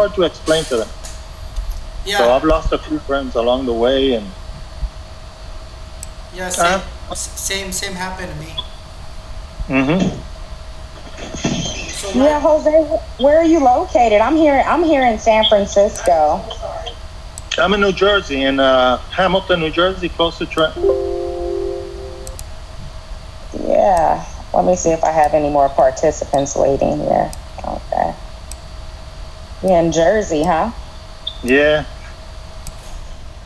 hard to explain to them. Yeah. So I've lost a few friends along the way, and yeah, same happened to me. hmm So Yeah, Jose, where are you located? I'm here in San Francisco. I'm in New Jersey, in Hamilton, New Jersey, close to Trenton. Yeah. Let me see if I have any more participants waiting here. Okay. You're in Jersey, huh? Yeah.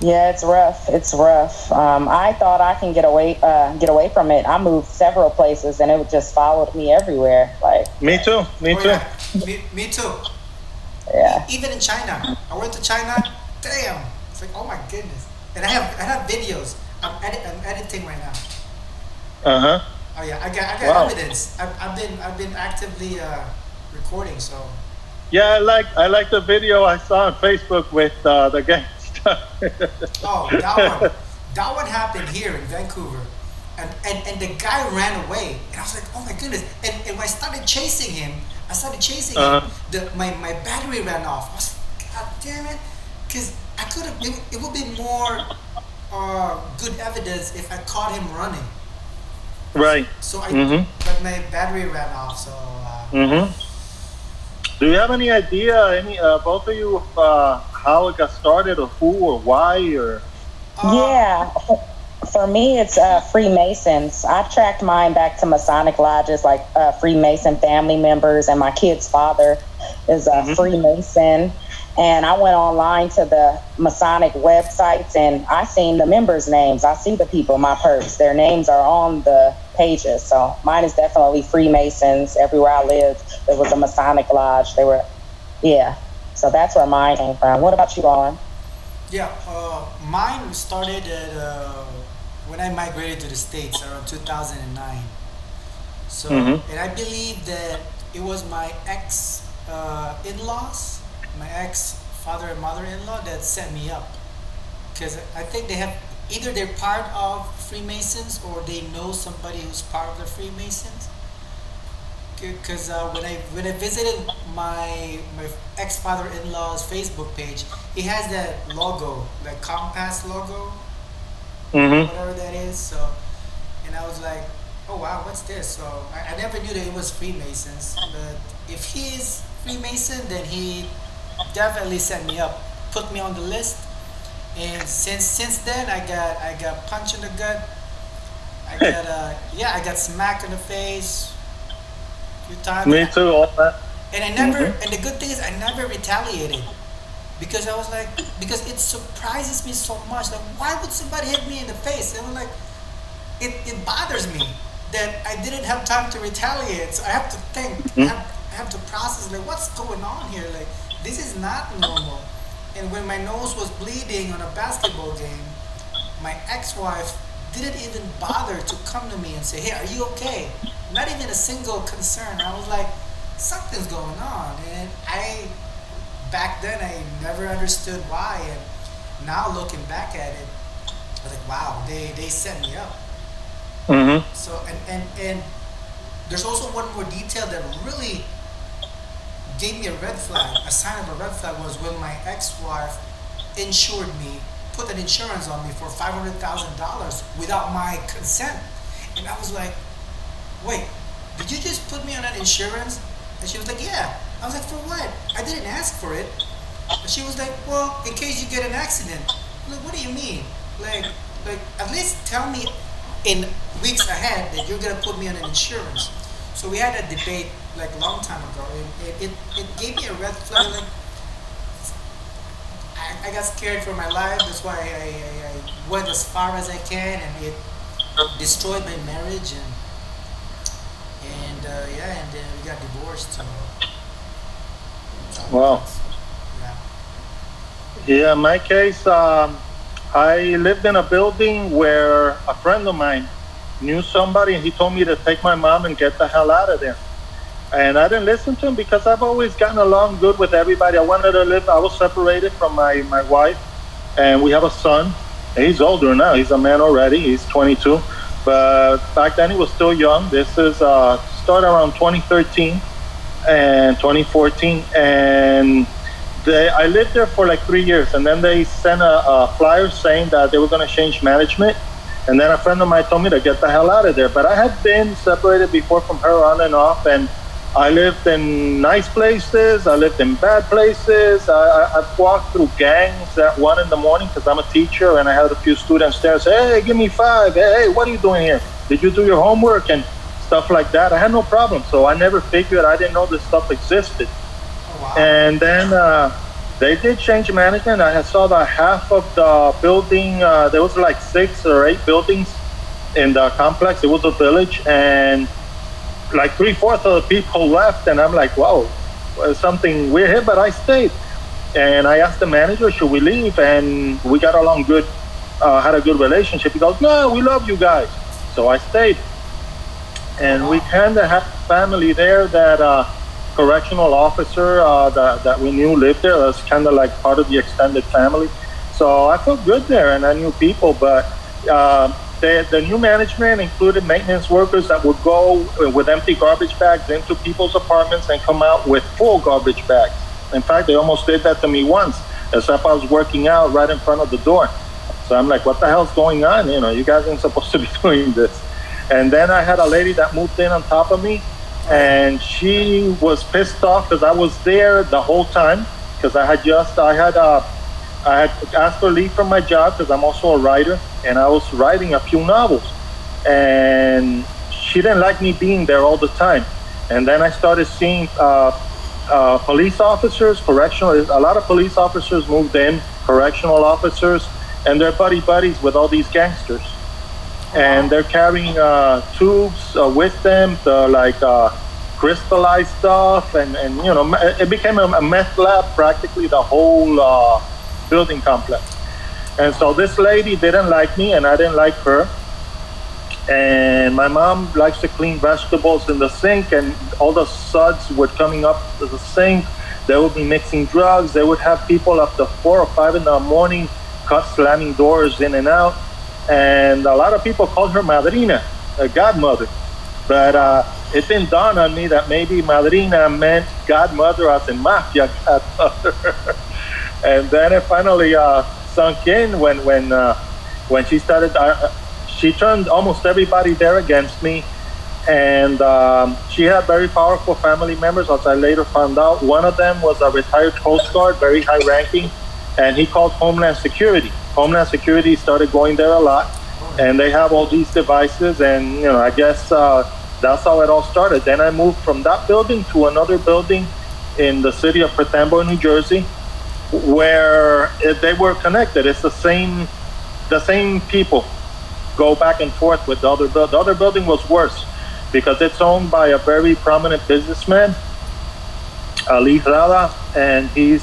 Yeah, it's rough. It's rough. I thought I can get away from it. I moved several places, and it just followed me everywhere. Like, Me too. Me oh too. yeah, me too. yeah, Even in China, I went to China. Damn, it's like, oh my goodness. And I have videos. I'm editing right now. Uh huh. Oh yeah, I got Wow. evidence. I've been actively recording. So Yeah, I like the video I saw on Facebook with the gangster. oh, that one happened here in Vancouver, and the guy ran away, and I was like, oh my goodness. And when I started chasing him, my battery ran off. I was like, God damn it, because I could have. It would be more good evidence if I caught him running. Right. So Mhm. but my battery ran off. So Mm-hmm. Do you have any idea, both of you, how it got started, or who, or why, or? yeah. For me, it's Freemasons. I tracked mine back to Masonic lodges, like Freemason family members, and my kid's father is a Freemason. And I went online to the Masonic websites, and I seen the members' names. I see the people in my purse. Their names are on the pages. So mine is definitely Freemasons. Everywhere I lived, there was a Masonic lodge. Yeah. So that's where mine came from. What about you, Owen? yeah, mine started at when I migrated to the States around 2009. So, and I believe that it was my ex in-laws, my ex father and mother-in-law that set me up. Because I think either they're part of Freemasons or they know somebody who's part of the Freemasons. Because when I visited my ex father-in-law's Facebook page, he has that logo, like compass logo, whatever that is. So, and I was like, oh wow, what's this? So I never knew that it was Freemasons. But if he's Freemason, then he definitely set me up, put me on the list. And since then, I got punched in the gut. I got smacked in the face a few times. Me too, all that. And I never. And the good thing is, I never retaliated because I was like, because it surprises me so much. Like, why would somebody hit me in the face? And I'm like, it bothers me that I didn't have time to retaliate. So I have to think. I have to process, like, what's going on here? Like, this is not normal. And when my nose was bleeding on a basketball game, my ex-wife didn't even bother to come to me and say, hey, are you okay? Not even a single concern. I was like, something's going on. And back then, I never understood why. And now looking back at it, I was like, wow, they set me up. So, and there's also one more detail that really gave me a red flag. A sign of a red flag was when my ex-wife insured me, put an insurance on me for $500,000 without my consent. And I was like, wait, did you just put me on an insurance? And she was like, yeah. I was like, for what? I didn't ask for it. And she was like, well, in case you get an accident. I'm like, what do you mean? Like at least tell me in weeks ahead that you're gonna put me on an insurance. So we had a debate like a long time ago, and it gave me a red flag. Like, I got scared for my life. That's why I went as far as I can, and it destroyed my marriage. And then we got divorced. So Wow. yeah. Yeah, in my case, I lived in a building where a friend of mine knew somebody, and he told me to take my mom and get the hell out of there. And I didn't listen to him because I've always gotten along good with everybody. I was separated from my wife, and we have a son. And he's older now. He's a man already. He's 22. But back then he was still young. This is started around 2013 and 2014. And I lived there for like 3 years, and then they sent a flyer saying that they were going to change management. And then a friend of mine told me to get the hell out of there. But I had been separated before from her on and off, and I lived in nice places. I lived in bad places. I've walked through gangs at 1 in the morning because I'm a teacher, and I had a few students there say, "Hey, give me 5. Hey, what are you doing here? Did you do your homework?" And stuff like that. I had no problem. So I never figured, I didn't know this stuff existed. Wow. And then they did change management. I saw that half of the building, there was like 6 or 8 buildings in the complex. It was a village, and like 3/4 of the people left. And I'm like, wow, something weird here, but I stayed. And I asked the manager, should we leave? And we got along good, had a good relationship. He goes, no, we love you guys. So I stayed. And we kind of had family there that correctional officer that we knew lived there. That's kind of like part of the extended family. So I felt good there, and I knew people. But the new management included maintenance workers that would go with empty garbage bags into people's apartments and come out with full garbage bags. In fact, they almost did that to me once, except I was working out right in front of the door. So I'm like, what the hell's going on? You know, you guys aren't supposed to be doing this. And then I had a lady that moved in on top of me, and she was pissed off because I was there the whole time, because I had asked for leave from my job because I'm also a writer, and I was writing a few novels. And she didn't like me being there all the time. And then I started seeing police officers, a lot of police officers moved in, correctional officers, and they're buddies with all these gangsters. And they're carrying tubes with them to like crystallize stuff, and you know, it became a meth lab practically, the whole building complex. And so this lady didn't like me, and I didn't like her. And my mom likes to clean vegetables in the sink, and all the suds were coming up to the sink. They would be mixing drugs. They would have people up to 4 or 5 in the morning, slamming doors in and out. And a lot of people called her Madrina, a godmother. But it didn't dawn on me that maybe Madrina meant godmother as in mafia godmother. And then it finally sunk in when she started. She turned almost everybody there against me. And she had very powerful family members, as I later found out. One of them was a retired Coast Guard, very high ranking, and he called Homeland Security. Homeland Security started going there a lot, and they have all these devices, and you know, I guess that's how it all started. Then I moved from that building to another building in the city of Pratamba, New Jersey, where they were connected. It's the same people go back and forth with the other building. The other building was worse because it's owned by a very prominent businessman, Ali Rada, and he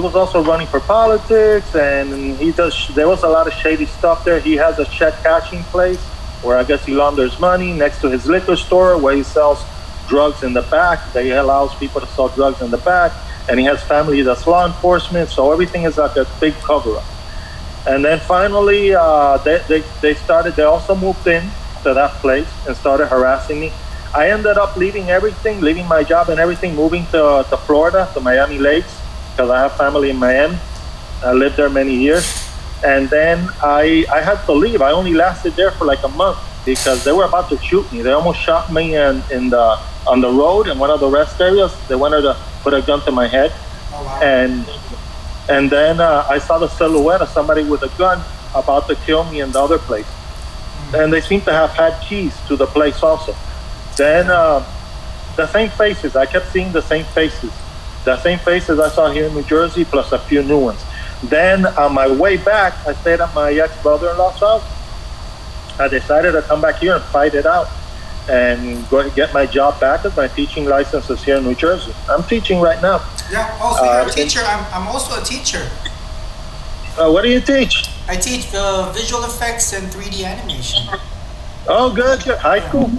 was also running for politics, and there was a lot of shady stuff there. He has a check cashing place where I guess he launders money next to his liquor store, where he sells drugs in the back. He allows people to sell drugs in the back, and he has family that's law enforcement, so everything is like a big cover-up. And then finally, they also moved in to that place and started harassing me. I ended up leaving my job and everything, moving to Florida, to Miami Lakes, because I have family in Miami. I lived there many years. And then I had to leave. I only lasted there for like a month because they were about to shoot me. They almost shot me on the road in one of the rest areas. They wanted to put a gun to my head. Oh, wow. And then I saw the silhouette of somebody with a gun about to kill me in the other place. And they seem to have had keys to the place also. Then the same faces. I kept seeing the same faces. The same faces I saw here in New Jersey, plus a few new ones. Then on my way back, I stayed at my ex-brother-in-law's house. I decided to come back here and fight it out and go get my job back, as my teaching license is here in New Jersey. I'm teaching right now. Yeah, also you're a teacher. I'm also a teacher. What do you teach? I teach visual effects and 3D animation. Oh, good. High school?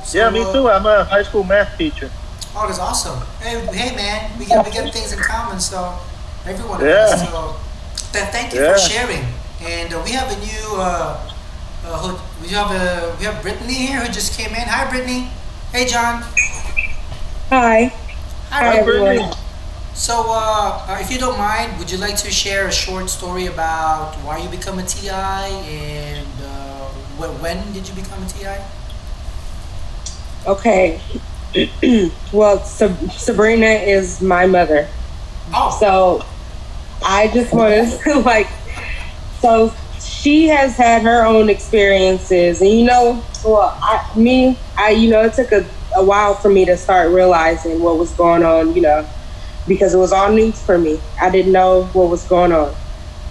So, yeah, me too. I'm a high school math teacher. Oh, that's awesome. Hey man, we get things in common, so everyone Yeah. has. So thank you Yeah. for sharing. And we have a new we have Brittany here who just came in. Hi, Brittany. Hey, John. Hi. Hi, everyone. So, if you don't mind, would you like to share a short story about why you become a TI and when did you become a TI? Okay. Well, Sabrina is my mother. Oh, So I just want to like, so she has had her own experiences, and well, it took a while for me to start realizing what was going on, because it was all new for me. I didn't know what was going on.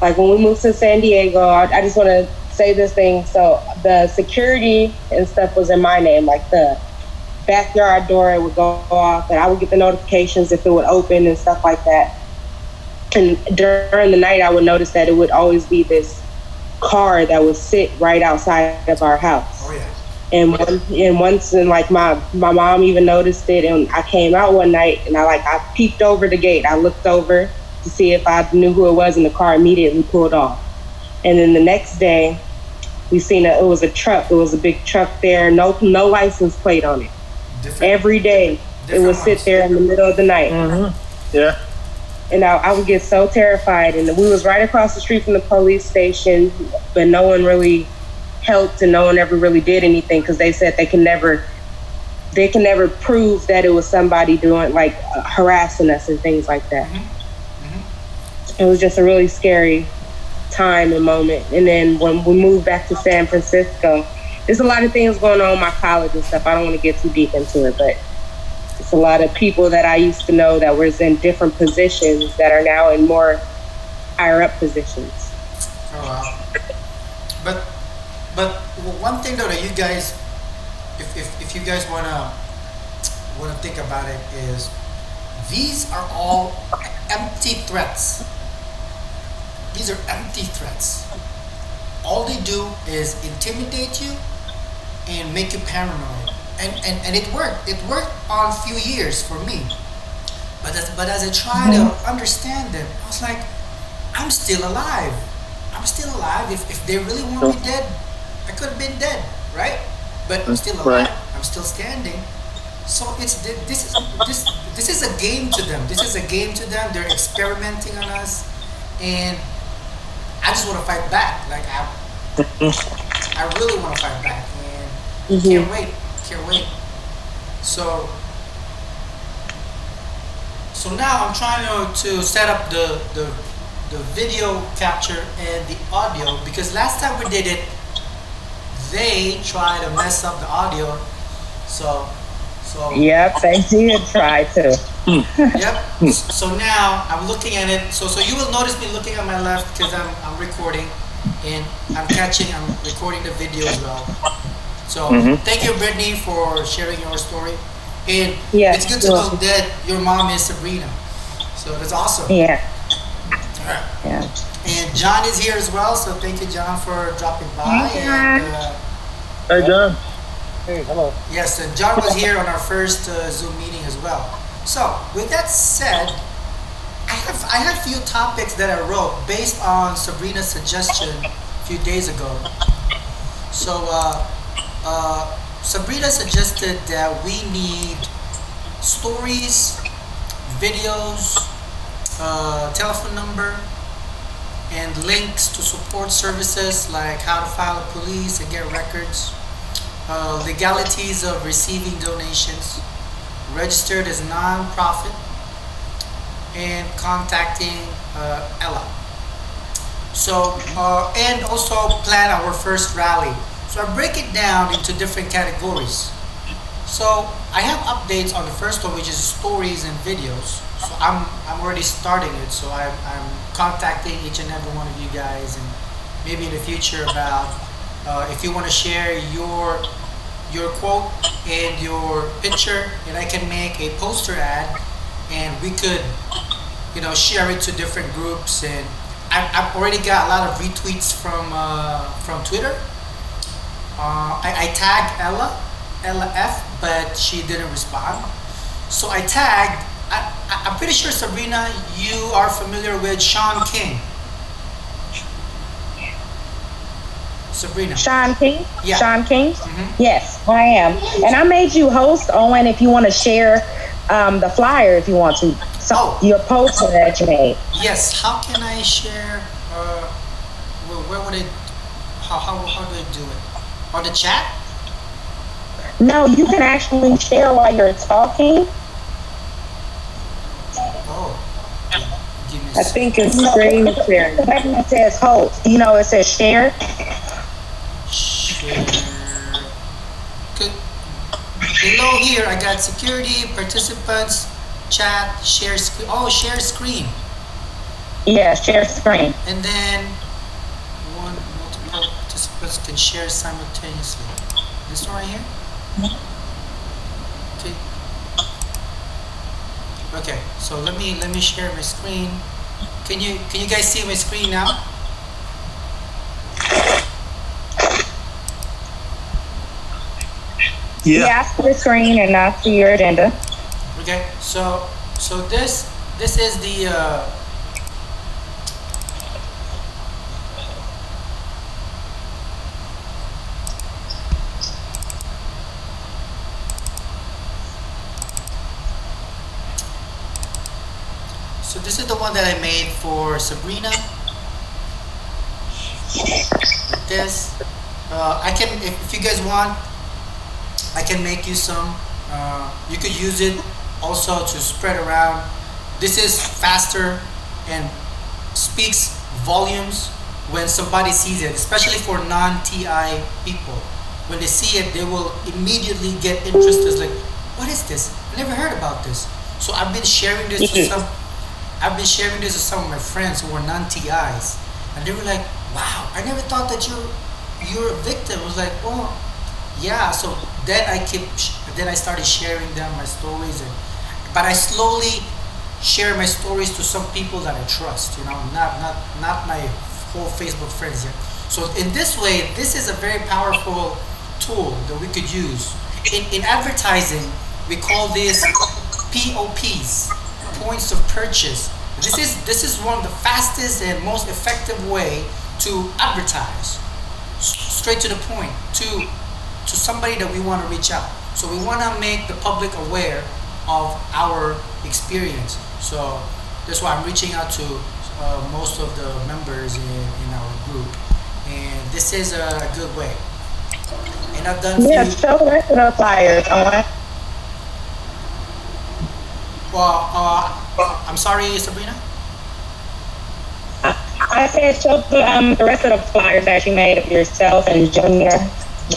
Like when we moved to San Diego, I just want to say this thing. So the security and stuff was in my name, like the backyard door, it would go off, and I would get the notifications if it would open and stuff like that. And during the night, I would notice that it would always be this car that would sit right outside of our house. oh yeah. And like my mom even noticed it, and I came out one night and I peeked over the gate. I looked over to see if I knew who it was, and the car immediately pulled off. And then the next day, we seen it was a truck. It was a big truck there, no license plate on it. Every day, it would sit there in the middle of the night. Mm-hmm. Yeah. And I would get so terrified. And we was right across the street from the police station, but no one really helped, and no one ever really did anything because they said they can never prove that it was somebody doing harassing us and things like that. Mm-hmm. Mm-hmm. It was just a really scary time and moment. And then when we moved back to San Francisco, there's a lot of things going on in my college and stuff. I don't want to get too deep into it, but it's a lot of people that I used to know that was in different positions that are now in more higher up positions. Oh wow. But one thing though that you guys, if you guys wanna think about it, is these are all empty threats. These are empty threats. All they do is intimidate you and make you paranoid. And it worked. It worked on a few years for me. But as I try to understand them, I was like, I'm still alive. I'm still alive. If they really want me dead, I could have been dead, right? But I'm still alive. Right. I'm still standing. So this is a game to them. This is a game to them. They're experimenting on us, and I just want to fight back. Like I really want to fight back, and can't wait. Can't wait. So now I'm trying to set up the video capture and the audio, because last time we did it, they tried to mess up the audio. So Yep, they did try to. yep. So now I'm looking at it. So you will notice me looking at my left because I'm recording, and I'm recording the video as well. So thank you, Brittany, for sharing your story. And it's good to know that your mom is Sabrina. So that's awesome. Yeah. All right. Yeah. And John is here as well. So thank you, John, for dropping by. And, Hey, John. Hey, hello. yes, and John was here on our first Zoom meeting as well. So with that said, I have a few topics that I wrote based on Sabrina's suggestion a few days ago. So Sabrina suggested that we need stories, videos, telephone number, and links to support services like how to file a police and get records, legalities of receiving donations, registered as non-profit, and contacting Ella. So, and also plan our first rally. So I break it down into different categories. So I have updates on the first one, which is stories and videos. So I'm already starting it. So I'm contacting each and every one of you guys, and maybe in the future about if you want to share your quote and your picture, and I can make a poster ad, and we could share it to different groups. And I've already got a lot of retweets from Twitter. I tagged Ella F, but she didn't respond. So I tagged. I'm pretty sure, Sabrina, you are familiar with Sean King. Sabrina. Sean King? Yeah. Sean King? Mm-hmm. Yes, I am. And I made you host, Owen, if you want to share the flyer, if you want to. Oh, Your poster that you made. yes. How can I share? Where would it? How do I do it? On the chat? No, you can actually share while you're talking. Oh, give me a I sec. think it's screen sharing. It says host. It says share. Share. Good. Below here, I got security, participants, chat, share screen. Oh, share screen. Yeah, share screen. And then multiple participants can share simultaneously. This one right here. Okay. Okay. So let me share my screen. Can you guys see my screen now? Yeah. Yeah, I see the screen and I see your agenda. Okay. So this is the so this is the one that I made for Sabrina. Like this. I can if you guys want, I can make you some. You could use it also to spread around. This is faster and speaks volumes when somebody sees it, especially for non-TI people. When they see it, they will immediately get interested. It's like, what is this? I never heard about this. So I've been sharing this to some. I've been sharing this with some of my friends who are non-TIs, and they were like, "Wow, I never thought that you're a victim." I was like, "Well, yeah." So then I started sharing them my stories, but I slowly share my stories to some people that I trust. Not my whole Facebook friends yet. So in this way, this is a very powerful tool that we could use in advertising. We call this POPs, points of purchase. This is one of the fastest and most effective way to advertise, straight to the point, to somebody that we want to reach out. So we want to make the public aware of our experience. So that's why I'm reaching out to most of the members in our group, and this is a good way. And I've done Yeah, few. show the rest of the flyers. Well, I'm sorry, Sabrina. I said show the rest of the flyers that you made of yourself and Junior.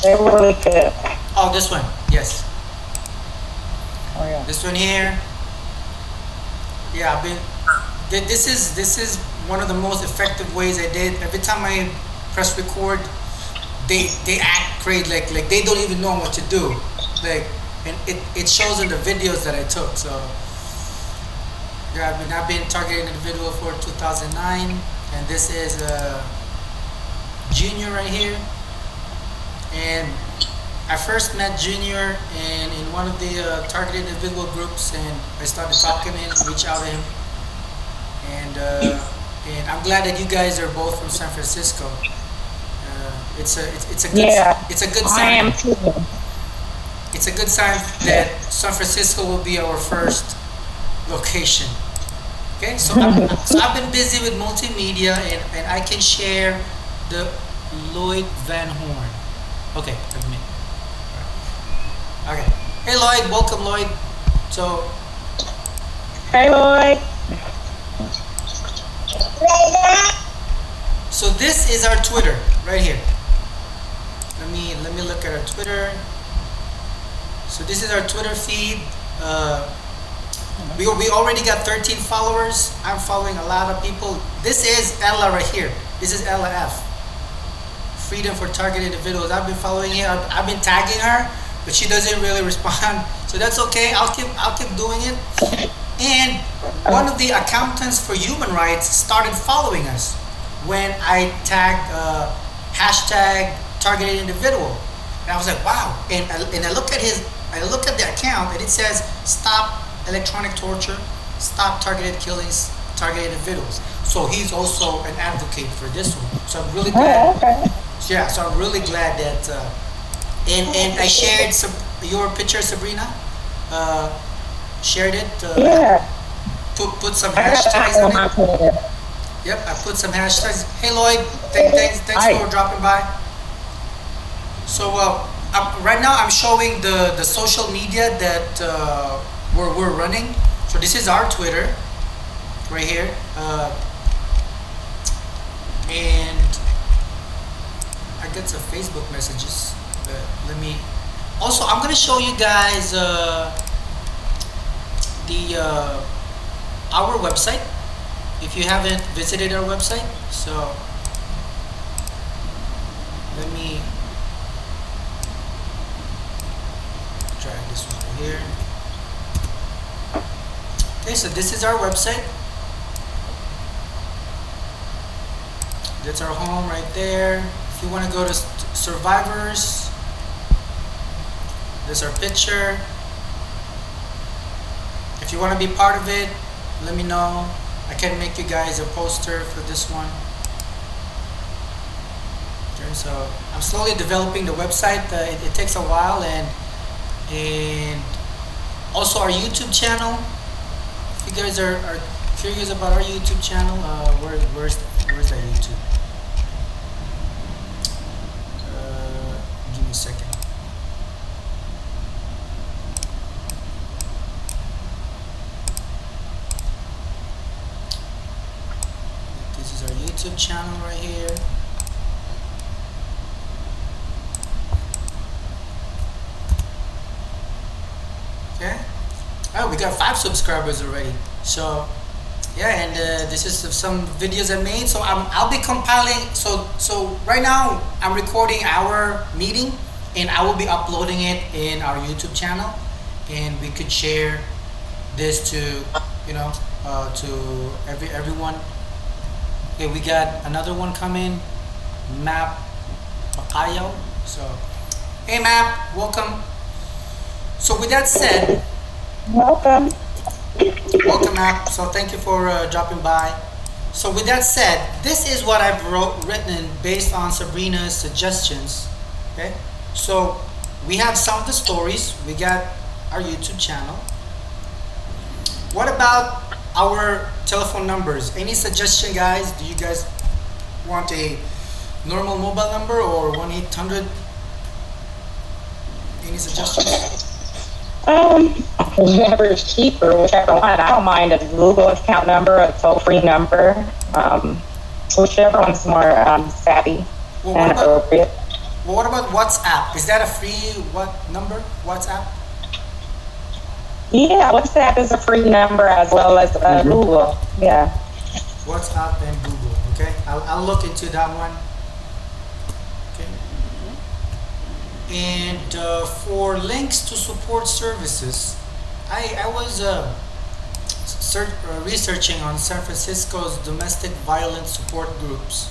They were really good. Oh, this one. Yes, Oh yeah. this one here. Yeah, I've been. This is one of the most effective ways I did. Every time I press record, they act crazy, like they don't even know what to do, like, and it shows in the videos that I took. So yeah, I've been targeting the individual for 2009, and this is Junior right here. And I first met Junior in one of the targeted individual groups, and I started talking to him, reach out to him, and I'm glad that you guys are both from San Francisco. It's a good Yeah, it's a good I am sign. too. It's a good sign that San Francisco will be our first location. Okay, so I've been busy with multimedia, and I can share the Lloyd Van Horn. Okay, admit. Okay. Hey Lloyd, welcome Lloyd. So Hey, Lloyd. so this is our Twitter right here. Let me look at our Twitter. So this is our Twitter feed. We already got 13 followers. I'm following a lot of people. This is Ella right here. This is Ella F. Freedom for Targeted Individuals. I've been following her. I've been tagging her, but she doesn't really respond. So that's okay. I'll keep doing it. And one of the accountants for human rights started following us when I tagged hashtag targeted individual. And I was like, wow. And I look at the account, and it says stop electronic torture, stop targeted killings, targeted individuals. So he's also an advocate for this one. So I'm really glad. Oh, okay. Yeah, so I'm really glad that and I shared your picture, Sabrina. Shared it. Yeah. put some I got hashtags time on on my it. Twitter. Yep, I put some hashtags. Hey Lloyd, thanks Hi. for dropping by. So right now I'm showing the social media that we're running. So this is our Twitter, right here, and I got some Facebook messages. But let me. Also, I'm gonna show you guys the our website if you haven't visited our website. So let me drag this one over here. Okay, so this is our website. That's our home right there. If you want to go to survivors, there's our picture. If you want to be part of it, let me know. I can make you guys a poster for this one. Okay, so I'm slowly developing the website. It takes a while, and also our YouTube channel. If you guys are curious about our YouTube channel, where's that YouTube? Give me a second. This is our YouTube channel right here. Okay. Oh, we got 5 subscribers already. So, yeah, and this is some videos I made. So I'll be compiling. So right now I'm recording our meeting, and I will be uploading it in our YouTube channel, and we could share this to to everyone. Okay, we got another one coming, Map Makayaw. So, hey Map, welcome. So with that said, Welcome. welcome Map. So thank you for dropping by. So with that said, this is what I've written based on Sabrina's suggestions. Okay, so we have some of the stories. We got our YouTube channel. What about our telephone numbers? Any suggestion, guys? Do you guys want a normal mobile number or 1-800? Any suggestions? Whatever's cheaper, whichever one. I don't mind a Google account number, a toll-free number, whichever one's more savvy and appropriate. Well, what about WhatsApp? Is that a free number? WhatsApp? Yeah, WhatsApp is a free number as well as Google. Yeah. WhatsApp and Google. Okay, I'll look into that one. Okay. And for links to support services, I was researching on San Francisco's domestic violence support groups.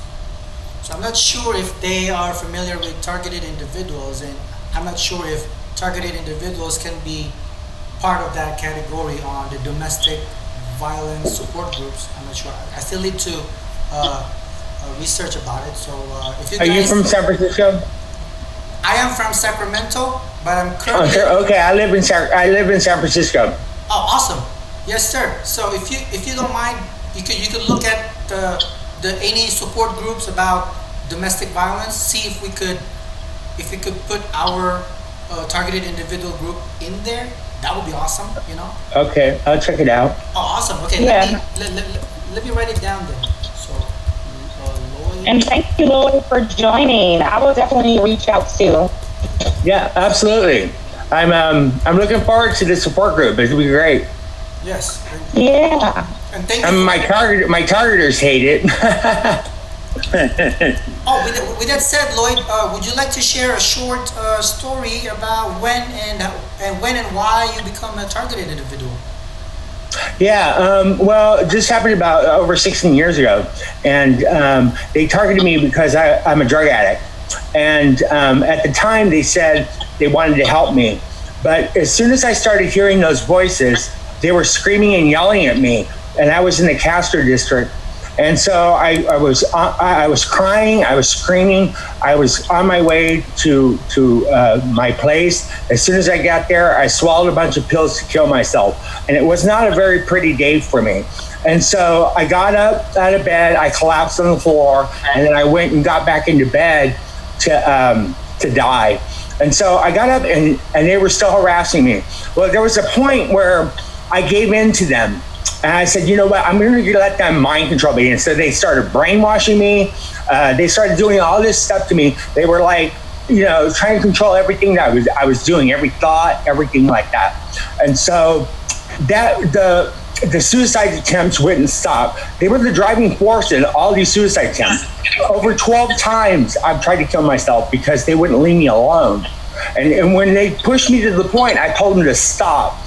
So I'm not sure if they are familiar with targeted individuals, and I'm not sure if targeted individuals can be part of that category on the domestic violence support groups. I'm not sure. I still need to research about it. So if you Are guys, you from San Francisco? I am from Sacramento, but I'm currently. Oh, sure. Okay, I live in San Francisco. Oh, awesome! Yes, sir. So if you don't mind, you could look at the any support groups about domestic violence. See if we could put our targeted individual group in there. That would be awesome. Okay, I'll check it out. Oh, awesome. Okay, Yeah. let me write it down then. So, Lloyd. And thank you, Lloyd, for joining. I will definitely reach out too. Yeah, absolutely. I'm looking forward to the support group. It'll be great. Yes. Yeah. And thank you. And my targeters hate it. Oh, with that said, Lloyd, would you like to share a short story about when and why you become a targeted individual? Yeah, well, it just happened about over 16 years ago, and they targeted me because I'm a drug addict. And at the time, they said they wanted to help me, but as soon as I started hearing those voices, they were screaming and yelling at me, and I was in the Castro district. And so I was crying, I was screaming, I was on my way to my place. As soon as I got there, I swallowed a bunch of pills to kill myself, and it was not a very pretty day for me. And so I got up out of bed, I collapsed on the floor, and then I went and got back into bed to die. And so I got up, and they were still harassing me. Well, there was a point where I gave in to them. And I said, you know what, I'm going to let them mind control me. And so they started brainwashing me. They started doing all this stuff to me. They were like, trying to control everything that I was doing, every thought, everything like that. And so the suicide attempts wouldn't stop. They were the driving force in all these suicide attempts. Over 12 times I've tried to kill myself because they wouldn't leave me alone. And when they pushed me to the point, I told them to stop,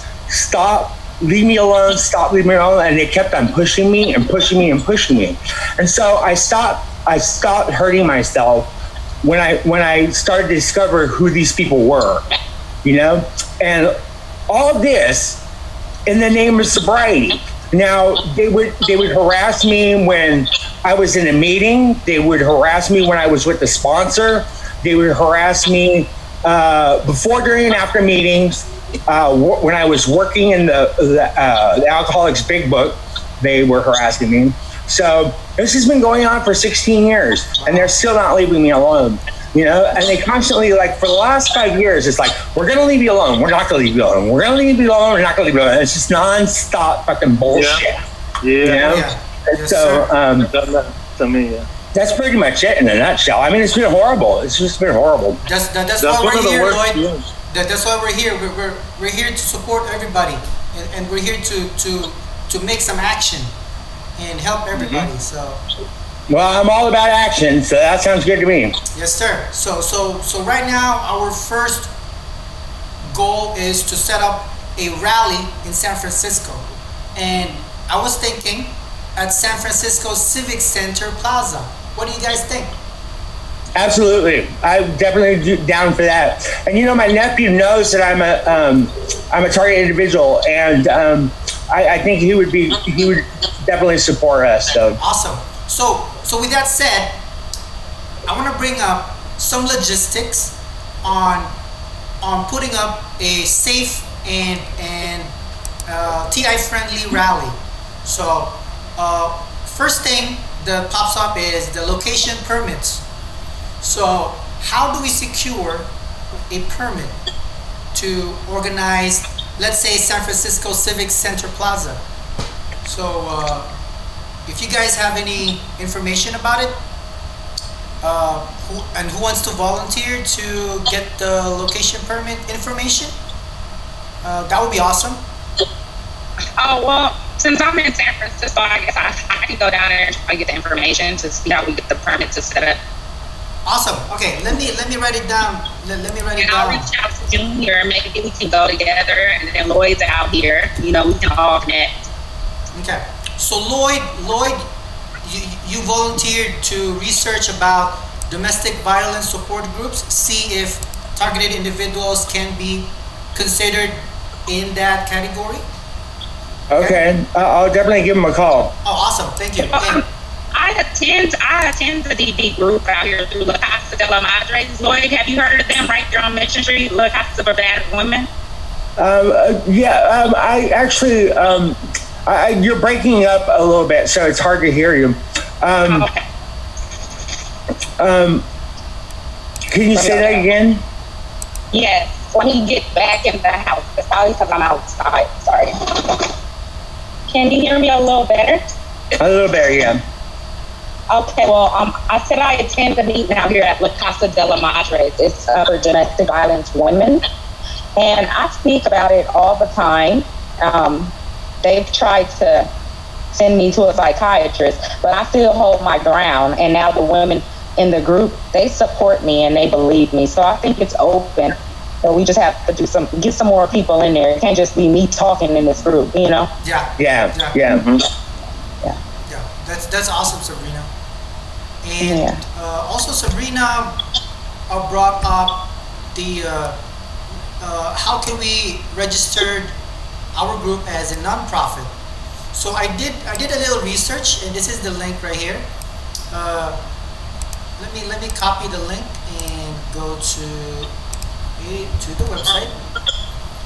leave me alone, stop, leave me alone. And they kept on pushing me and pushing me and pushing me. And so I stopped hurting myself when I started to discover who these people were, and all this in the name of sobriety. Now, they would harass me when I was in a meeting. They would harass me when I was with the sponsor. They would harass me before, during, and after meetings. When I was working in the Alcoholics Big Book, they were harassing me. So this has been going on for 16 years, and they're still not leaving me alone. And they constantly, like, for the last 5 years, it's like, we're going to leave you alone. We're not going to leave you alone. We're going to leave you alone. We're not going to leave you alone. It's just nonstop fucking bullshit. Yeah. Yes, So, Done that to me, yeah. that's pretty much it in a nutshell. I mean, it's been horrible. It's just been horrible. That's That's why one of we're the here, worst Lloyd. feelings. That's why we're here. We're here to support everybody, and we're here to make some action and help everybody. So Well, I'm all about action, so that sounds good to me. yes, sir. So right now our first goal is to set up a rally in San Francisco, and I was thinking at San Francisco Civic Center Plaza. What do you guys think? Absolutely, I'm definitely down for that. And my nephew knows that I'm a target individual, and I think he would definitely support us. So Awesome. So with that said, I want to bring up some logistics on putting up a safe and TI friendly rally. So first thing that pops up is the location permits. So how do we secure a permit to organize, let's say, San Francisco Civic Center Plaza? So if you guys have any information about it, who wants to volunteer to get the location permit information, that would be awesome. Oh, well, since I'm in San Francisco, I guess I can go down there and try to get the information to see how we get the permit to set up. Awesome. Okay, let me write it down. Let me write it And I'll down. reach out to Junior. Maybe we can go together, and then Lloyd's out here. We can all connect. Okay. So Lloyd, you volunteered to research about domestic violence support groups, see if targeted individuals can be considered in that category. okay, I'll definitely give him a call. Oh, awesome. Thank you. And I attend the DB group out here through La Casa de la Madres. Lloyd, have you heard of them right there on Mission Street? La Casa for Battered Women. I actually, you're breaking up a little bit, so it's hard to hear you. Okay. Can you say that again? Yes. When he gets back in the house, it's probably because I'm outside. Sorry. Can you hear me a little better? A little bit, yeah. Okay, well, I said I attend the meeting out here at La Casa de la Madres. It's for domestic violence women. And I speak about it all the time. They've tried to send me to a psychiatrist, but I still hold my ground. And now the women in the group, they support me and they believe me. So I think it's open. So we just have to get some more people in there. It can't just be me talking in this group, yeah. Yeah. That's awesome, Sabrina. And also, Sabrina brought up the how can we register our group as a nonprofit. So I did a little research, and this is the link right here. Uh, let me copy the link and go to the website.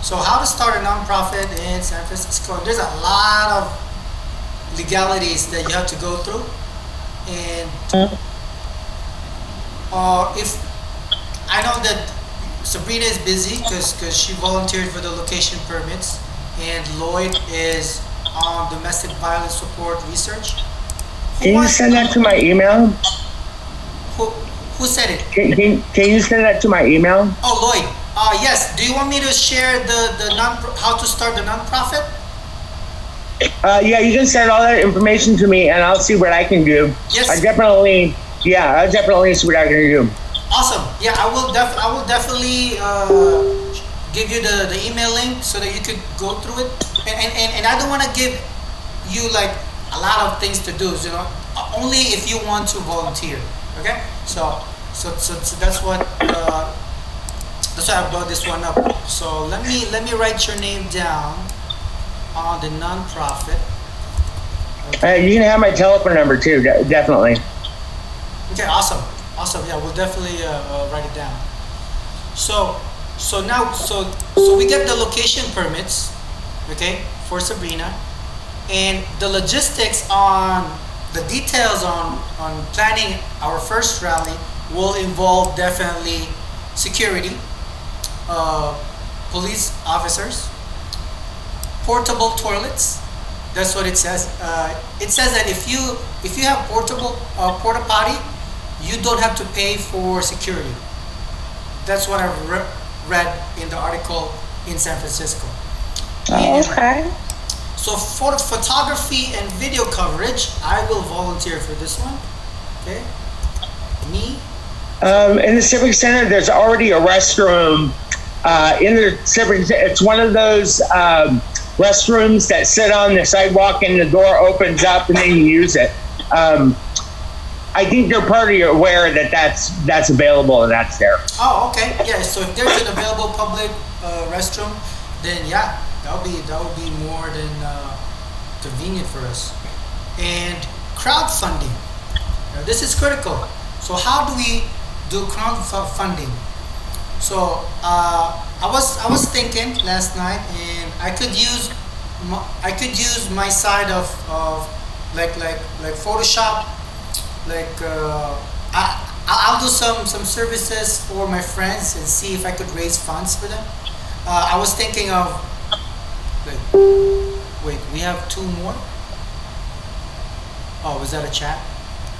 So how to start a nonprofit in San Francisco. There's a lot of legalities that you have to go through, and if I know that Sabrina is busy because she volunteered for the location permits, and Lloyd is on domestic violence support research. Who Can you wants- send that to my email? Who, who said it? Can you send that to my email? Oh, Lloyd. Yes. Do you want me to share the non how to start the nonprofit? Yeah, you can send all that information to me, and I'll see what I can do. Yes. I'll definitely see what I can do. Awesome. Yeah, I will definitely give you the email link so that you could go through it. And I don't want to give you like a lot of things to do. You know, only if you want to volunteer. Okay. So that's what. That's why I brought this one up. So let me write your name down on the nonprofit. You can have my telephone number too, definitely. Okay, awesome. Yeah, we'll definitely write it down. So we get the location permits, okay, for Sabrina, and the logistics on the details on planning our first rally will involve definitely security, police officers, portable toilets. That's what it says. It says that if you have portable porta potty, you don't have to pay for security. That's what I read in the article in San Francisco. And Okay. so for photography and video coverage, I will volunteer for this one. Okay. Me. In the Civic Center, there's already a restroom in the Civic. It's one of those restrooms that sit on the sidewalk, and the door opens up, and then you use it. I think they're pretty aware that that's available and that's there. Oh, okay. Yeah. So if there's an available public restroom, then yeah, that would be more than convenient for us. And crowdfunding. Now, this is critical. So how do we do crowdfunding? So I was thinking last night, and I could use my side of like Photoshop. Like I'll do some services for my friends and see if I could raise funds for them. I was thinking of like, wait, we have two more. Oh, was that a chat?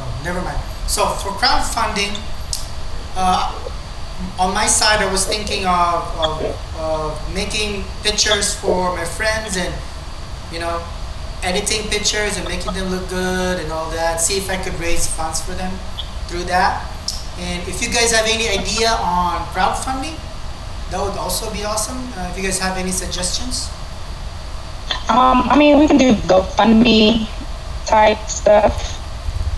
Oh, never mind. So for crowdfunding, on my side, I was thinking of making pictures for my friends, and you know, editing pictures and making them look good and all that. See if I could raise funds for them through that. And if you guys have any idea on crowdfunding, that would also be awesome. If you guys have any suggestions. I mean, we can do GoFundMe type stuff.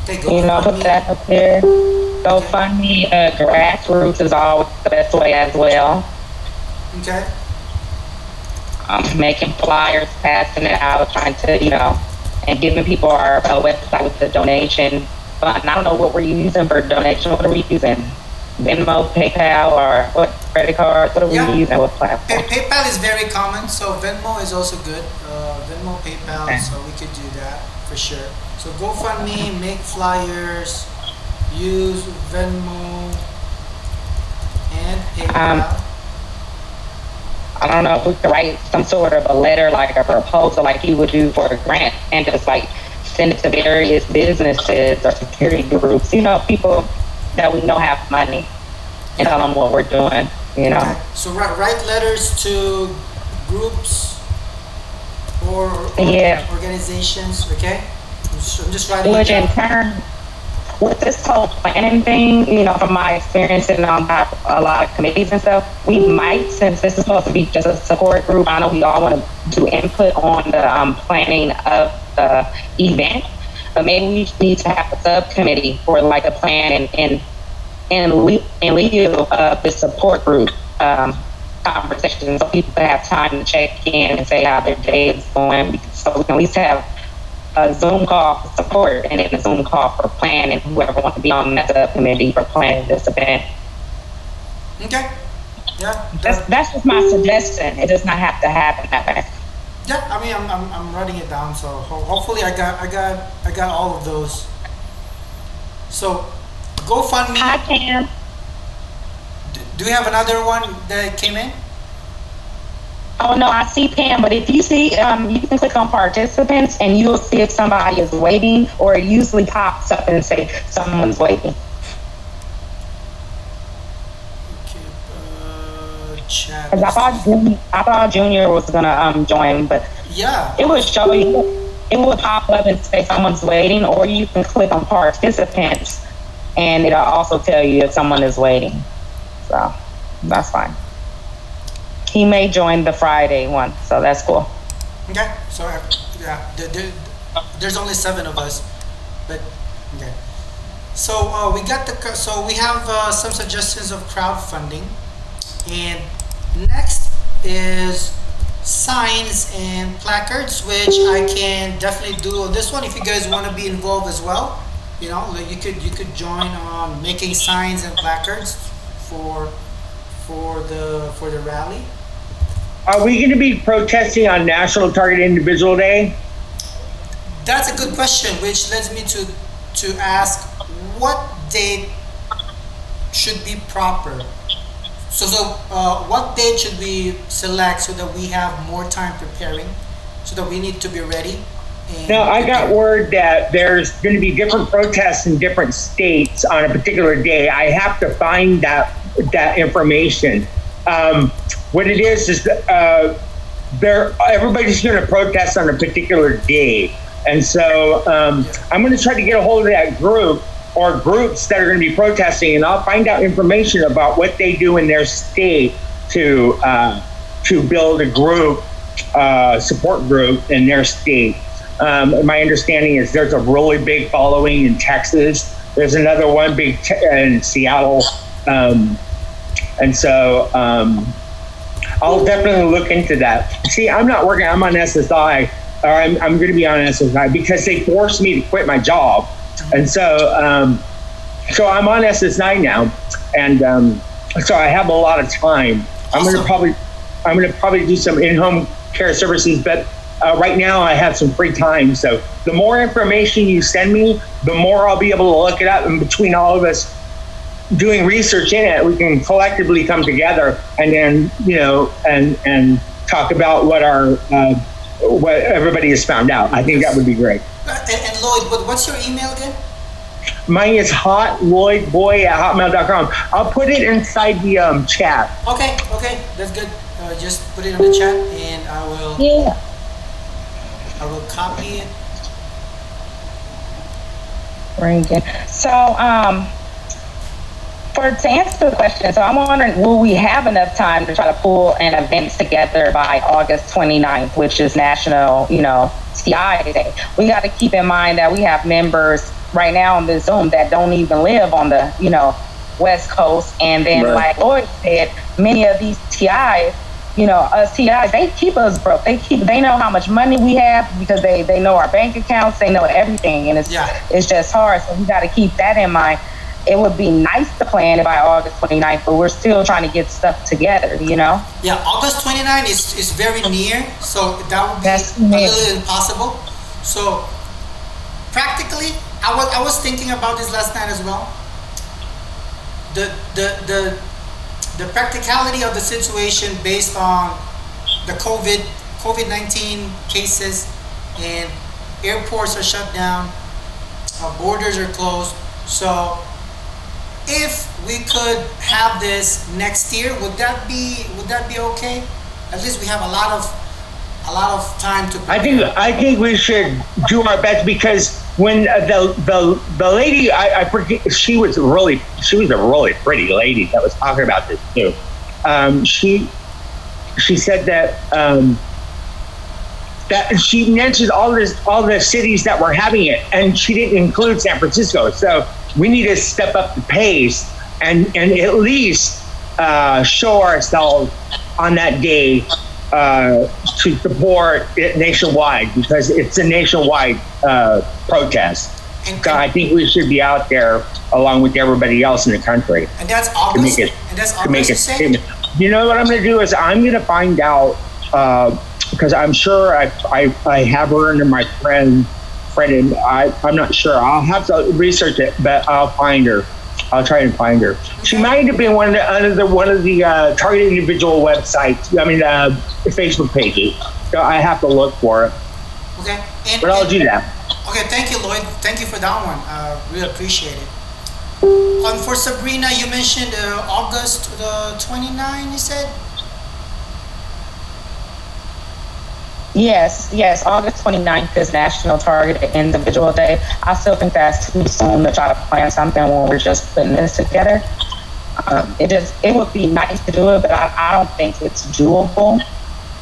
Okay, You know, put that up there. GoFundMe, grassroots is always the best way as well. Okay. Making flyers, passing it out, trying to, and giving people our website with the donation fund. I don't know what we're using for donation. What are we using? Venmo, PayPal, or what credit cards? What are we using? What platform? PayPal is very common, so Venmo is also good. Venmo, PayPal, Okay. so we could do that for sure. So GoFundMe, make flyers, use Venmo and PayPal. I don't know if we could write some sort of a letter, like a proposal, like you would do for a grant, and just like send it to various businesses or security groups, people that we know have money, and tell them what we're doing, Okay. So write letters to groups or organizations, okay? I'm just writing it Which in down. turn, with this whole planning thing, from my experience in a lot of committees and stuff, we might, since this is supposed to be just a support group, I know we all want to do input on the planning of the event, but maybe we need to have a subcommittee for like a plan and lead of the support group conversation, so people have time to check in and say how their day is going, so we can at least have a Zoom call for support and then a Zoom call for planning, whoever wants to be on that subcommittee for planning this event. Okay. Yeah. That's just my suggestion. It does not have to happen that way. Yeah. I mean, I'm writing it down. So hopefully I got all of those. So GoFundMe. Hi, Pam. Do we have another one that came in? Oh no, I see Pam, but if you see, you can click on participants and you'll see if somebody is waiting, or it usually pops up and say someone's waiting. Okay, chat. 'Cause I thought Junior was gonna join, but Yeah. it would show you, it would pop up and say someone's waiting, or you can click on participants and it'll also tell you if someone is waiting. So that's fine. He may join the Friday one, so that's cool. Okay. So yeah, there's only 7 of us, but okay. So we have some suggestions of crowdfunding, and next is signs and placards, which I can definitely do on this one. If you guys want to be involved as well, you know, like you could join on making signs and placards for the rally. Are we going to be protesting on National Target Individual Day? That's a good question, which leads me to ask what date should be proper. So what date should we select so that we have more time preparing, so that we need to be ready? No, I got word that there's going to be different protests in different states on a particular day. I have to find that information. What it is everybody's going to protest on a particular day. And so I'm going to try to get a hold of that group or groups that are going to be protesting, and I'll find out information about what they do in their state to build a group, support group in their state. My understanding is there's a really big following in Texas. There's another one big in Seattle. And so I'll definitely look into that. See, I'm not working. I'm on SSI, or I'm going to be on SSI because they forced me to quit my job. And so I'm on SSI now, and so I have a lot of time. Awesome. I'm going to probably do some in-home care services, but right now I have some free time. So the more information you send me, the more I'll be able to look it up. And between all of us doing research in it, we can collectively come together and then, and talk about what what everybody has found out. I think that would be great. And Lloyd, what's your email again? Mine is hotlloydboy@hotmail.com. I'll put it inside the chat. Okay, that's good. Just put it in the chat, and I will. Yeah. I will copy it. Very good. So, to answer the question, so I'm wondering, will we have enough time to try to pull an event together by August 29th, which is National, CI Day? We got to keep in mind that we have members right now on the Zoom that don't even live on the, West Coast. And then, Right. like Lloyd said, many of these TIs, us TIs, they keep us broke. They know how much money we have because they know our bank accounts, they know everything. And it's just hard. So we got to keep that in mind. It would be nice to plan it by August 29th, but we're still trying to get stuff together, Yeah, August 29th is very near, so that would be a little impossible. So practically, I was thinking about this last night as well. The practicality of the situation based on the COVID-19 cases, and airports are shut down, borders are closed. So if we could have this next year, would that be okay? At least we have a lot of time to prepare. I think we should do our best, because when the lady, I forget, she was a really pretty lady that was talking about this too. She said that she mentioned all the cities that were having it, and she didn't include San Francisco. So we need to step up the pace and at least show ourselves on that day to support it nationwide because it's a nationwide protest. And, I think we should be out there along with everybody else in the country and that's to August. make it And that's to make August, you it say? statement. You know what I'm going to do is I'm going to find out because I'm sure I have her under my friend, and I'm not sure. I'll have to research it, but I'll find her. I'll try and find her. She might have been one of the targeted individual websites. I mean, Facebook pages. So I have to look for it, Okay. but I'll do that. Okay, thank you, Lloyd. Thank you for that one. Really appreciate it. For Sabrina, you mentioned August the 29, you said? Yes, August 29th is National Targeted Individual Day. I still think that's too soon to try to plan something when we're just putting this together. It would be nice to do it, but I don't think it's doable.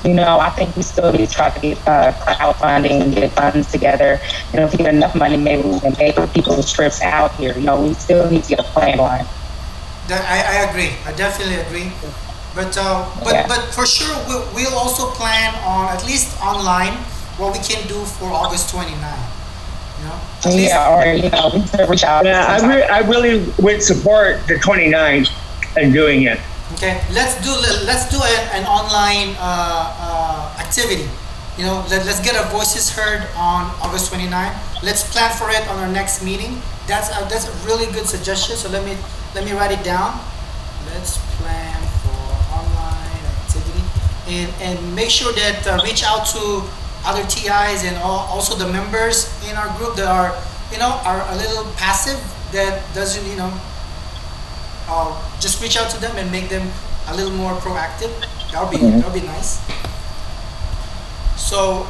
I think we still need to try to get crowdfunding and get funds together. If we get enough money, maybe we can pay for people's trips out here. We still need to get a plan on. I agree. I definitely agree. But Yeah. but for sure, we'll also plan on, at least online, what we can do for August 29. At least, Yeah, or we could reach out. Yeah, sometime. I really would support the 29th and doing it. okay. Let's do an online activity. Let's get our voices heard on August 29. Let's plan for it on our next meeting. That's a really good suggestion. So let me write it down. Let's plan for online activity and make sure that reach out to other TIs and also the members in our group that are a little passive, that doesn't just reach out to them and make them a little more proactive. That'll be nice. So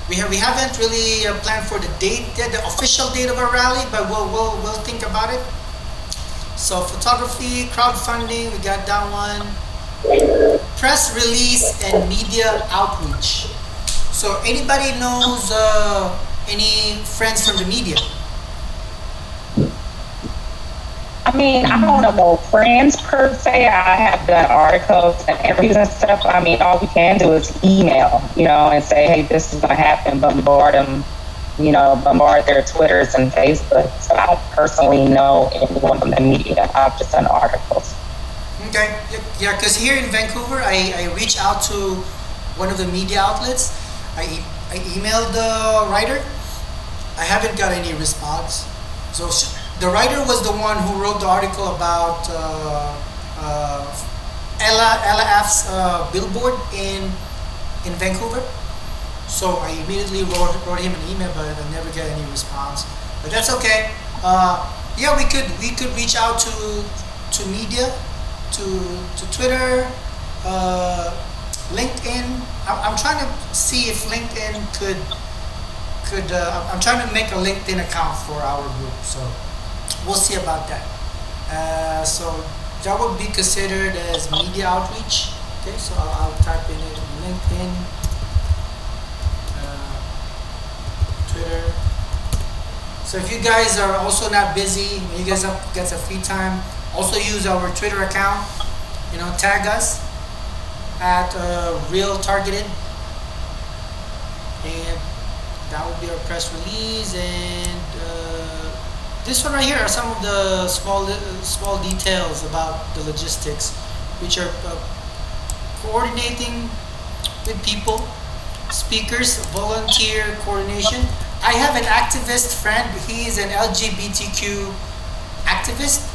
we haven't really planned for the date yet, the official date of our rally, but we'll think about it. So photography, crowdfunding, we got that one. Press release and media outreach. So anybody knows any friends from the media? I don't know friends per se. I have done articles and interviews and stuff. All we can do is email, and say, hey, this is going to happen. Bombard them, bombard their Twitters and Facebook. So I don't personally know anyone from the media. I've just done articles. Okay, yeah, because here in Vancouver, I reached out to one of the media outlets. I emailed the writer. I haven't got any response. So the writer was the one who wrote the article about Ella F's billboard in Vancouver. So I immediately wrote him an email, but I never get any response. But that's okay. Yeah, we could reach out to media, to Twitter, LinkedIn. I'm trying to see if LinkedIn could. I'm trying to make a LinkedIn account for our group, so we'll see about that. So that would be considered as media outreach. Okay, so I'll type in it LinkedIn, Twitter. So if you guys are also not busy, you guys have got some free time, also use our Twitter account. Tag us at Real Targeted, and that would be our press release. And this one right here are some of the small details about the logistics, which are coordinating with people, speakers, volunteer coordination. I have an activist friend. He is an LGBTQ activist.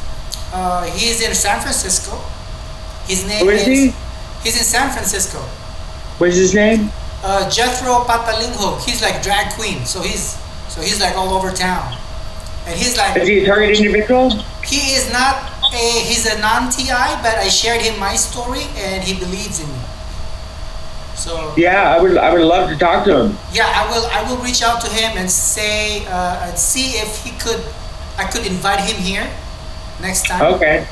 He is in San Francisco. His name Where is he? He's in San Francisco. What's his name? Jethro Patalingho. He's like drag queen, so he's like all over town, and he's like, Is he a target individual? he is not he's a non-TI, but I shared him my story and he believes in me. So Yeah, I would love to talk to him. yeah, I will reach out to him and say and see if I could invite him here next time. Okay.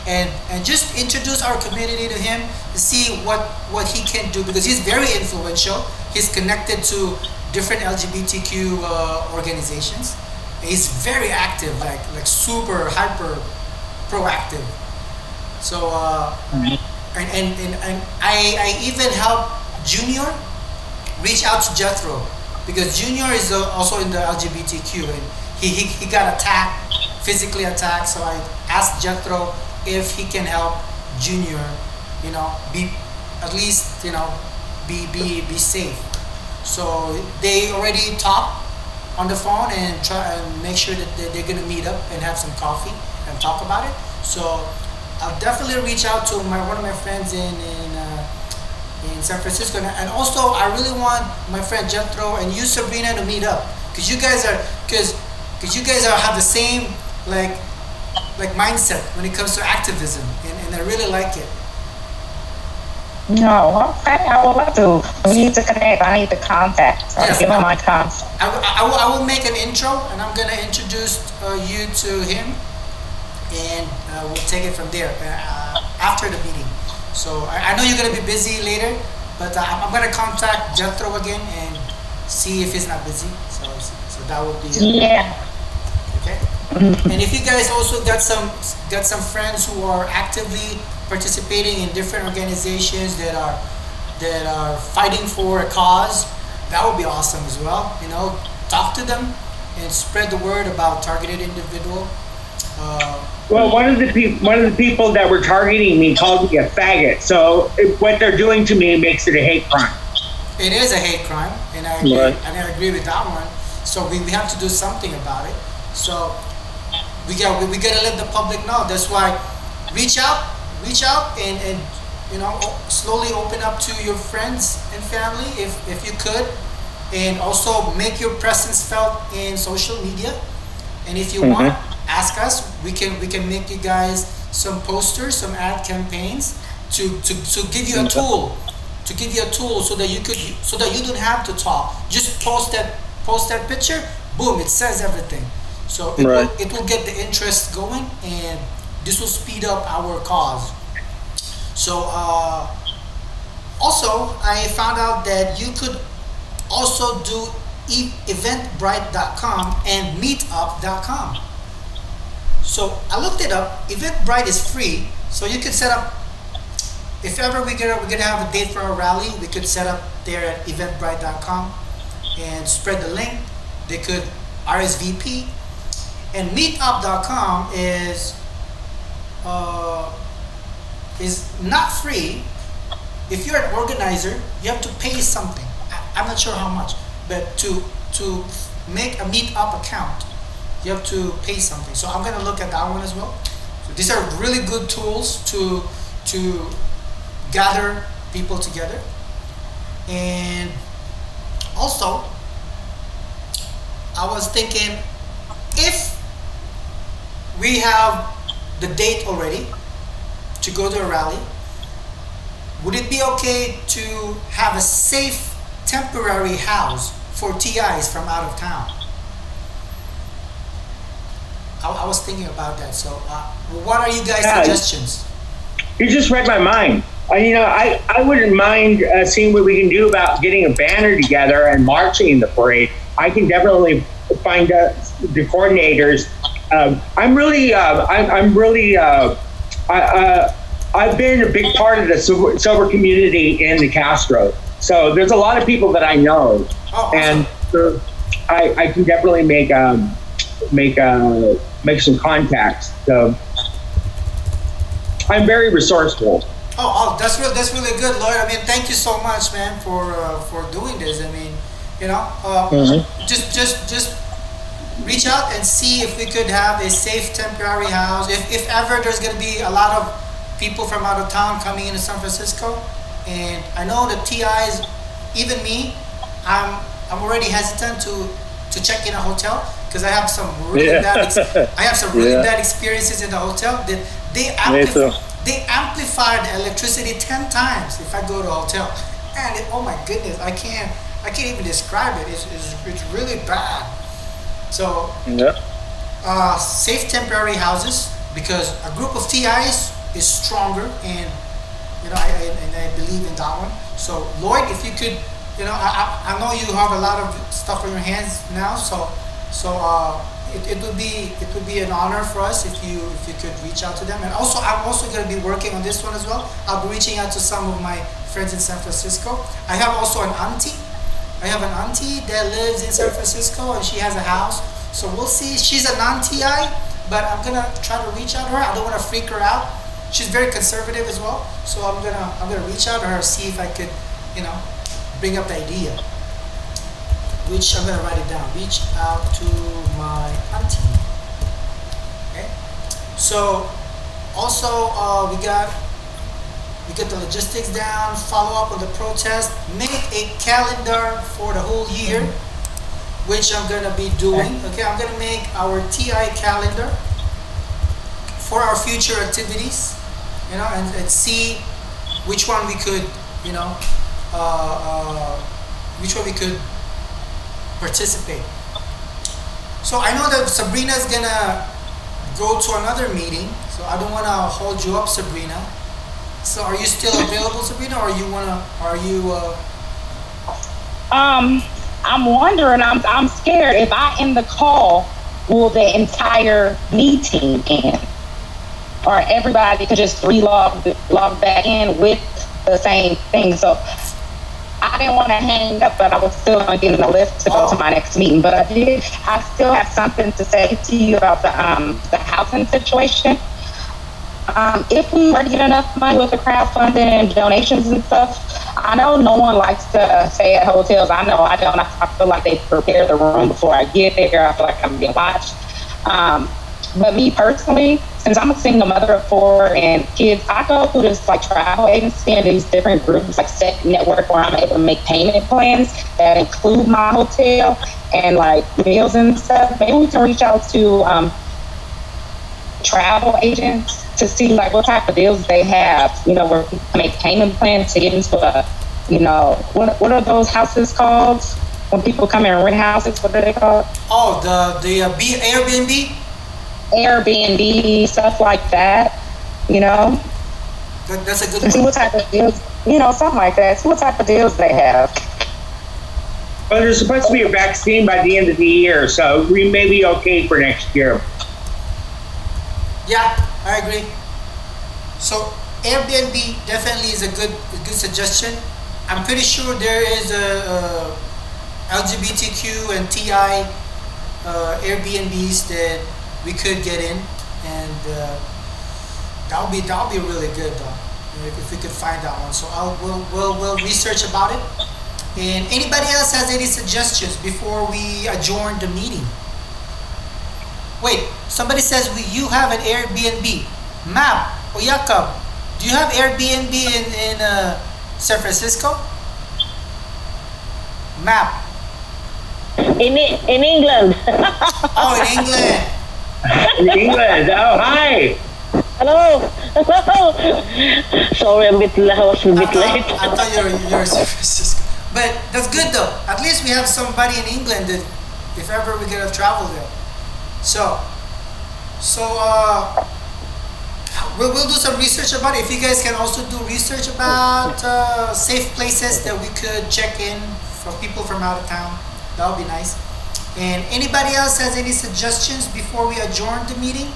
And just introduce our community to him to see what he can do, because he's very influential. He's connected to different LGBTQ organizations. He's very active, like super hyper proactive. So And I even help Junior reach out to Jethro because Junior is also in the LGBTQ, and he got attacked, physically attacked. So I asked Jethro if he can help Junior, be at least be safe. So they already talked on the phone and try and make sure that they're gonna meet up and have some coffee and talk about it. So I'll definitely reach out to one of my friends in San Francisco, and also I really want my friend Jethro and you, Sabrina, to meet up because you guys have the same like mindset when it comes to activism, and I really like it. No, okay, I would love to. We need to connect. I need to contact. So Yes, give him my contact. I will make an intro and I'm gonna introduce you to him, and we'll take it from there after the meeting. So I know you're gonna be busy later, but I'm gonna contact Jethro again and see if he's not busy. So that would be Yeah. okay. And if you guys also got some friends who are actively participating in different organizations that are fighting for a cause, that would be awesome as well. Talk to them and spread the word about targeted individual. Well, one of the people that were targeting me called me a faggot. So what they're doing to me makes it a hate crime. It is a hate crime, and I agree, Right. and I agree with that one. So we have to do something about it. So we gotta let the public know. That's why reach out and slowly open up to your friends and family if you could, and also make your presence felt in social media. And if you want, ask us. We can make you guys some posters, some ad campaigns to give you a tool, so that you don't have to talk. Just post that picture. Boom! It says everything. So Right. it will get the interest going, and this will speed up our cause. So also, I found out that you could also do eventbrite.com and meetup.com. So I looked it up. Eventbrite is free, so you could set up. If ever we're gonna have a date for a rally, we could set up there at eventbrite.com and spread the link. They could RSVP. And meetup.com is not free. If you're an organizer, you have to pay something. I'm not sure how much, but to make a meetup account, you have to pay something. So I'm gonna look at that one as well. So these are really good tools to gather people together. And also, I was thinking, if we have the date already to go to a rally, would it be okay to have a safe temporary house for TIs from out of town? I was thinking about that. So what are you guys' suggestions? You just read my mind. I wouldn't mind seeing what we can do about getting a banner together and marching in the parade. I can definitely find the coordinators. I've been a big part of the sober community in the Castro. So there's a lot of people that I know, Oh, awesome. and so I can definitely make some contacts. So I'm very resourceful. Oh, that's really good, Lloyd. I mean, thank you so much, man, for doing this. I mean, just reach out and see if we could have a safe temporary house. If ever there's gonna be a lot of people from out of town coming into San Francisco, and I know the TIs, even me, I'm already hesitant to check in a hotel because I have some really bad experiences in the hotel. That Me too. they amplify the electricity 10 times if I go to a hotel, and oh my goodness, I can't even describe it. It's really bad. So Yeah. safe temporary houses, because a group of TIs is stronger, and I believe in that one. So Lloyd, if you could, I know you have a lot of stuff on your hands now, so it would be an honor for us if you could reach out to them. And also, I'm also going to be working on this one as well. I'll be reaching out to some of my friends in San Francisco. I have also an auntie. I have an auntie that lives in San Francisco and she has a house. So we'll see. She's a non-TI, but I'm gonna try to reach out to her. I don't want to freak her out. She's very conservative as well. So I'm gonna reach out to her, see if I could, bring up the idea. Which I'm gonna write it down. Reach out to my auntie. Okay. So also we got the logistics down. Follow up on the protest. Make a calendar for the whole year, which I'm gonna be doing. Okay, I'm gonna make our TI calendar for our future activities. And see which one we could, which one we could participate. So I know that Sabrina's gonna go to another meeting, so I don't want to hold you up, Sabrina. So are you still available, Sabrina, or I'm wondering, I'm scared if I end the call, will the entire meeting end? Or everybody could just log back in with the same thing. So I didn't want to hang up, but I was still going to get in the lift to go to my next meeting. But I still have something to say to you about the housing situation. If we were to get enough money with the crowdfunding and donations and stuff, I know no one likes to stay at hotels. I know I don't. I feel like they prepare the room before I get there. I feel like I'm being watched. But me personally, since I'm a single mother of 4 and kids, I go through this travel agency and these different groups, Set Network, where I'm able to make payment plans that include my hotel and meals and stuff. Maybe we can reach out to travel agents to see what type of deals they have, where we can make payment plans to get into what are those houses called? When people come in and rent houses, what are they called? Oh, the Airbnb? Airbnb, stuff like that, That's a good one. See what type of deals, something like that. See what type of deals they have. Well, there's supposed to be a vaccine by the end of the year, so we may be okay for next year. Yeah, I agree. So Airbnb definitely is a good suggestion. I'm pretty sure there is a LGBTQ and TI Airbnbs that we could get in, and that'll be really good though if we could find that one. So we'll research about it. And anybody else has any suggestions before we adjourn the meeting? Wait, somebody says you have an Airbnb. Map or Jakob, do you have Airbnb in San Francisco? Map. In England. Oh, in England. In England. Oh, hi. Hello. Sorry, I was a bit late. I thought you were in San Francisco. But that's good though. At least we have somebody in England that if ever we get to travel there. So we'll do some research about it. If you guys can also do research about safe places that we could check in for people from out of town, that would be nice. And anybody else has any suggestions before we adjourn the meeting?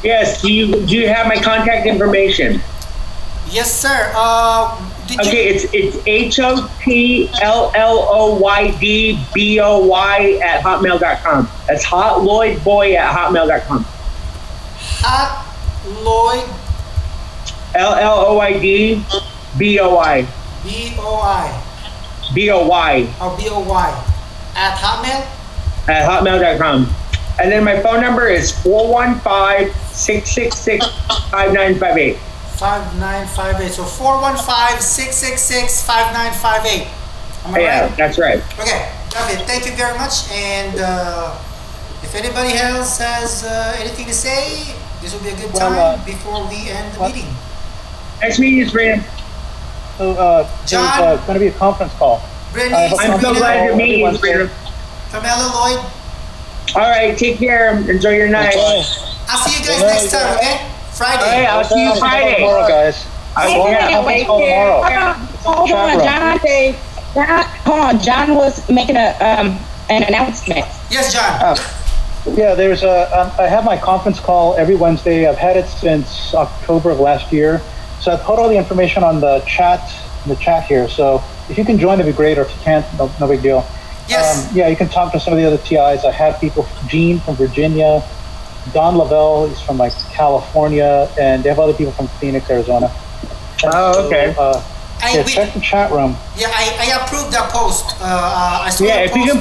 Yes. Do you have my contact information? Yes, sir. It's HOTLLOYDBOY@hotmail.com. That's hotloydboy@hotmail.com. Hot Lloyd LLOYDBOY. BOI. BOY. Or BOY at Hotmail? At hotmail.com. And then my phone number is 415-666-5958. 5958. So 415-666-5958. Am I right? That's right. Okay, David, thank you very much. And if anybody else has anything to say, this will be a good time before we end the meeting. Nice meeting you, Sabrina. So, John? there's going to be a conference call. Brittany, I'm so glad to meet you, Sabrina. Camilla, Lloyd. All right, take care. Enjoy your night. Okay. I'll see you guys next time, okay? Friday. All right, I'll see you Friday. Tomorrow, guys. Wait, hold on, John. Hold on, John was making an an announcement. Yes, John. Yeah, there's I have my conference call every Wednesday. I've had it since October of last year. So I've put all the information on the chat here. So if you can join, it'd be great. Or if you can't, no big deal. Yes. Yeah, you can talk to some of the other TIs. I have people, Gene from Virginia, Don Lavelle, he's from like California, and they have other people from Phoenix, Arizona. Oh, okay. Check the chat room. Yeah, I approved that post. I saw Yeah, the if you post. can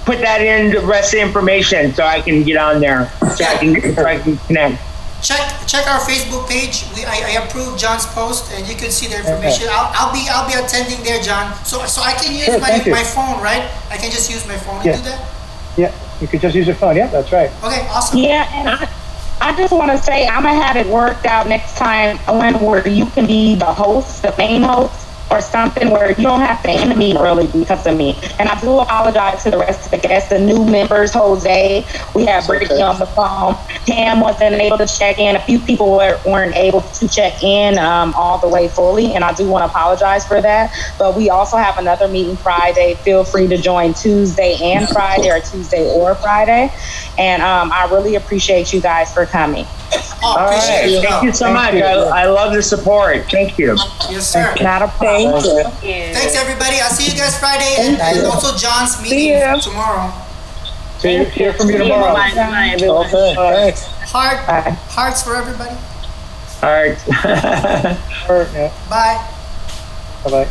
put that in, the rest of the information, so I can get on there, so I can connect. Check our Facebook page. I approved John's post, and you can see the information. I'll be attending there, John. So I can use my phone, right? I can just use my phone and do that. Yeah, you could just use your phone. Yeah, that's right. Okay, awesome. Yeah, and I just want to say I'm gonna have it worked out next time where you can be the host, the main host, or something where you don't have to end me early because of me. And I do apologize to the rest of the guests, the new members, Jose. We have Brittany on the phone. Tam wasn't able to check in. A few people weren't able to check in all the way fully, and I do want to apologize for that. But we also have another meeting Friday. Feel free to join Tuesday and Friday, or Tuesday or Friday. And I really appreciate you guys for coming. Oh, All right, appreciate you. thank you so much. I love the support. Thank you. Yes, sir. Not a problem. Thanks, everybody. I'll see you guys Friday, and also John's meeting tomorrow. Hear from you tomorrow. Bye, everyone. Okay, thanks. Hearts for everybody. All right. Yeah. Bye. Bye-bye.